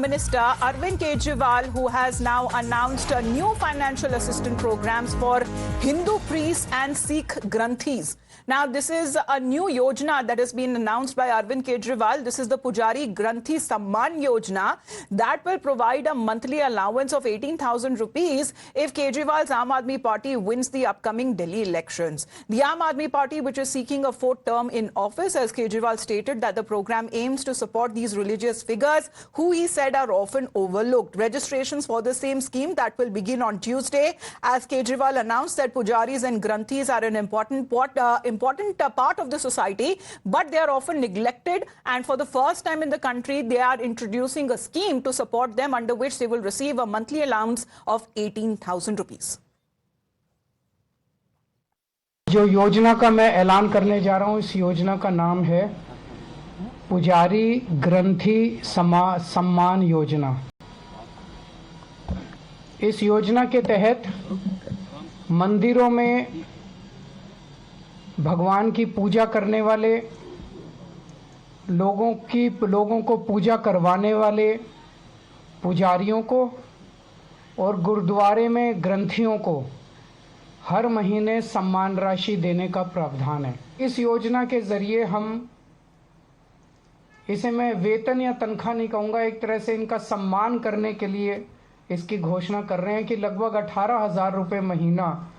Minister Arvind Kejriwal, who has now announced a new financial assistance programs for Hindu priests and Sikh Granthis. Now, this is a new yojana that has been announced by Arvind Kejriwal. This is the Pujari Granthi Samman Yojana that will provide a monthly allowance of 18,000 rupees if Kejriwal's Aam Aadmi Party wins the upcoming Delhi elections. The Aam Aadmi Party, which is seeking a fourth term in office, as Kejriwal stated that the program aims to support these religious figures who he said are often overlooked. Registrations for the same scheme that will begin on Tuesday, as Kejriwal announced that Pujaris and Granthis are an important part of the society, but they are often neglected, and for the first time in the country they are introducing a scheme to support them, under which they will receive a monthly allowance of 18,000 rupees. जो योजना का मैं ऐलान करने जा रहा हूं, इस योजना का नाम है पुजारी ग्रंथी सम्मान योजना। इस योजना के तहत मंदिरों में भगवान की पूजा करने वाले लोगों को पूजा करवाने वाले पुजारियों को और गुरुद्वारे में ग्रंथियों को हर महीने सम्मान राशि देने का प्रावधान है। इस योजना के जरिए हम इसे मैं वेतन या तनख्वाह नहीं कहूँगा, एक तरह से इनका सम्मान करने के लिए इसकी घोषणा कर रहे हैं कि लगभग 18,000 रुपये महीना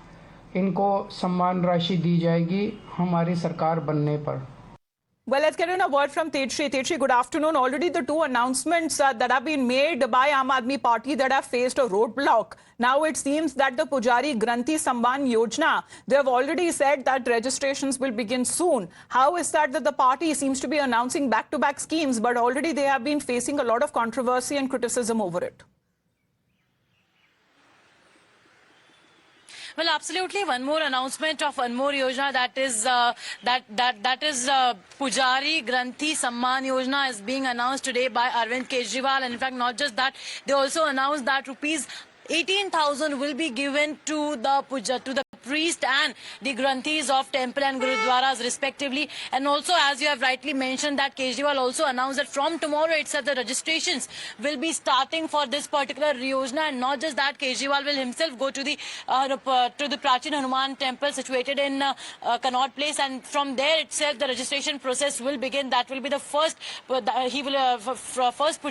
इनको सम्मान राशि दी जाएगी हमारी सरकार बनने पर। Well, let's get in a word from Tejshri. Tejshri, good afternoon. Already the two announcements that have been made by Aam Aadmi Party that have faced a roadblock. Now it seems that the Pujari Granthi Samman Yojana, they have already said that registrations will begin soon. How is that the party seems to be announcing back-to-back schemes, but already they have been facing a lot of controversy and criticism over it? Well, absolutely. One more announcement of one more yojana, that is Pujari Granthi Samman Yojana is being announced today by Arvind Kejriwal. And in fact, not just that, they also announced that rupees 18,000 will be given to the priest and the Granthis of temple and Gurudwaras respectively. And also, as you have rightly mentioned, that Kejriwal also announced that from tomorrow itself the registrations will be starting for this particular Yojana. And not just that, Kejriwal will himself go to the Prachin Hanuman temple situated in Connaught Place, and from there itself the registration process will begin. That will be the first first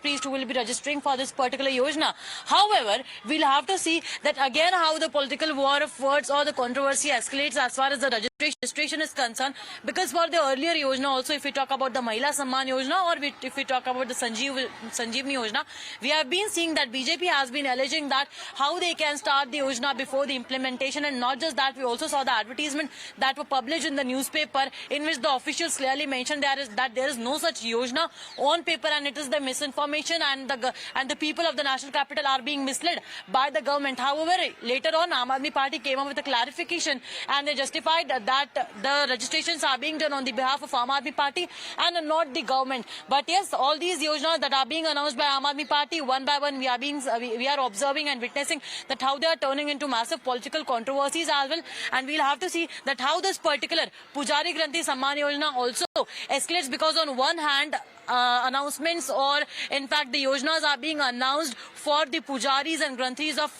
priest who will be registering for this particular Yojana. However, we'll have to see that again how the political war of words or the controversy escalates as far as the registration is concerned, because for the earlier Yojana also, if we talk about the Mahila Samman Yojana or if we talk about the Sanjeevni Yojana, we have been seeing that BJP has been alleging that how they can start the Yojana before the implementation. And not just that, we also saw the advertisement that were published in the newspaper in which the officials clearly mentioned that there is no such Yojana on paper, and it is the misinformation, and the people of the national capital are being misled by the government. However, later on, Aam Aadmi Party came up with a clarification, and they justified that the registrations are being done on the behalf of Aam Aadmi Party and not the government. But yes, all these yojanas that are being announced by Aam Aadmi Party, one by one, we are observing and witnessing that how they are turning into massive political controversies as well. And we'll have to see that how this particular Pujari Granthi Samman Yojana also escalates, because on one hand, announcements or in fact the yojanas are being announced for the pujaris and granthis of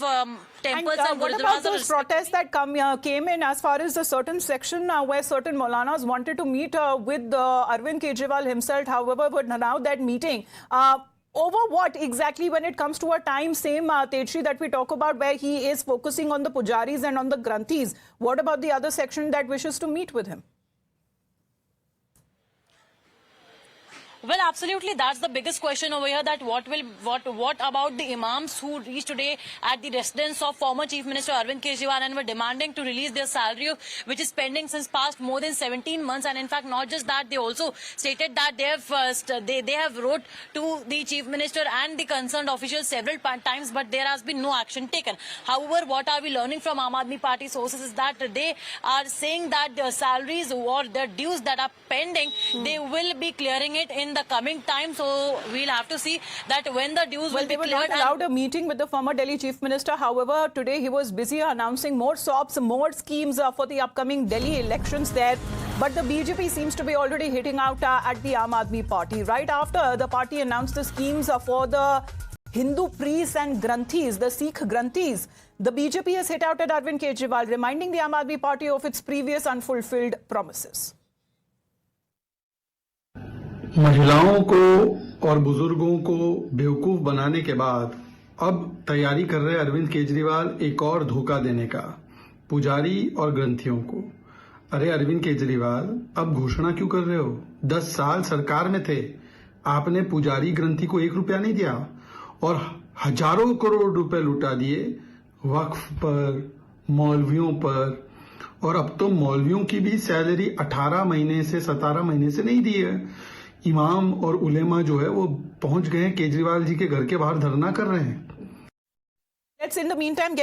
temples and what about those protests that came in as far as the certain section where certain Maulanas wanted to meet with Arvind Kejriwal himself? However, but now that meeting over what exactly, when it comes to a time same Tejshri that we talk about, where he is focusing on the pujaris and on the granthis, what about the other section that wishes to meet with him? Well, absolutely. That's the biggest question over here, that what about the imams who reached today at the residence of former Chief Minister Arvind Kejriwal and were demanding to release their salary, which is pending since past more than 17 months. And in fact, not just that, they also stated that they have wrote to the Chief Minister and the concerned officials several times, but there has been no action taken. However, what are we learning from Aam Aadmi Party sources is that they are saying that the salaries or the dues that are pending, they will be clearing it in the coming time. So we'll have to see that when the dues will be cleared. They were not allowed a meeting with the former Delhi Chief Minister. However, today he was busy announcing more SOPs, more schemes for the upcoming Delhi elections there. But the BJP seems to be already hitting out at the Aam Aadmi Party. Right after the party announced the schemes for the Hindu priests and Granthis, the Sikh Granthis, the BJP has hit out at Arvind Kejriwal, reminding the Aam Aadmi Party of its previous unfulfilled promises. महिलाओं को और बुजुर्गों को बेवकूफ बनाने के बाद अब तैयारी कर रहे अरविंद केजरीवाल एक और धोखा देने का पुजारी और ग्रंथियों को। अरे अरविंद केजरीवाल, अब घोषणा क्यों कर रहे हो? 10 साल सरकार में थे, आपने पुजारी ग्रंथि को 1 रुपया नहीं दिया और हजारों करोड़ रुपए लुटा दिए वक्फ पर, मौलवियों पर। और अब तो मौलवियों की भी सैलरी 18 महीने से 17 महीने से नहीं दी है। इमाम और उलेमा जो है वो पहुंच गए केजरीवाल जी के घर के बाहर धरना कर रहे हैं। Let's in the meantime get